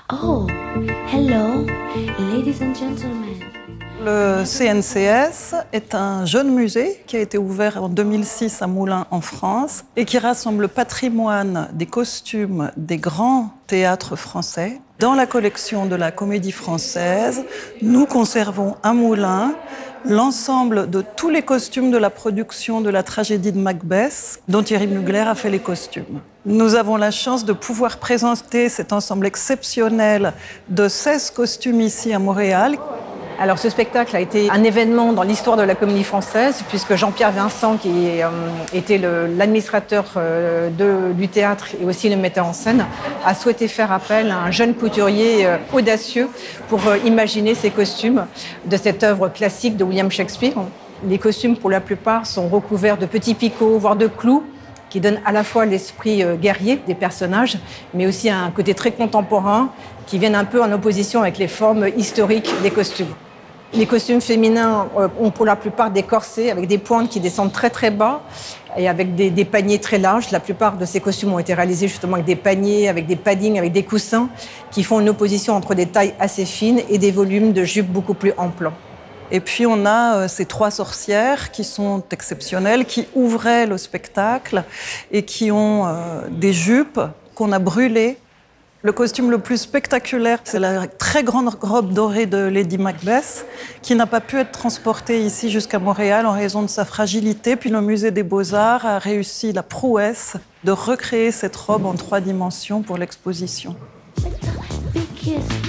Oh, hello, ladies and gentlemen. Le CNCS est un jeune musée qui a été ouvert en 2006 à Moulins en France et qui rassemble le patrimoine des costumes des grands théâtres français. Dans la collection de la Comédie Française, nous conservons à Moulins l'ensemble de tous les costumes de la production de la tragédie de Macbeth, dont Thierry Mugler a fait les costumes. Nous avons la chance de pouvoir présenter cet ensemble exceptionnel de 16 costumes ici à Montréal. Alors ce spectacle a été un événement dans l'histoire de la Comédie Française, puisque Jean-Pierre Vincent, qui était l'administrateur du théâtre et aussi le metteur en scène, a souhaité faire appel à un jeune couturier audacieux pour imaginer ces costumes de cette œuvre classique de William Shakespeare. Les costumes, pour la plupart, sont recouverts de petits picots, voire de clous, qui donnent à la fois l'esprit guerrier des personnages, mais aussi un côté très contemporain, qui viennent un peu en opposition avec les formes historiques des costumes. Les costumes féminins ont pour la plupart des corsets avec des pointes qui descendent très très bas et avec des paniers très larges. La plupart de ces costumes ont été réalisés justement avec des paniers, avec des paddings, avec des coussins qui font une opposition entre des tailles assez fines et des volumes de jupes beaucoup plus amples. Et puis on a ces trois sorcières qui sont exceptionnelles, qui ouvraient le spectacle et qui ont des jupes qu'on a brûlées. Le costume le plus spectaculaire, c'est la très grande robe dorée de Lady Macbeth, qui n'a pas pu être transportée ici jusqu'à Montréal en raison de sa fragilité. Puis le Musée des Beaux-Arts a réussi la prouesse de recréer cette robe en 3 dimensions pour l'exposition. Big kiss.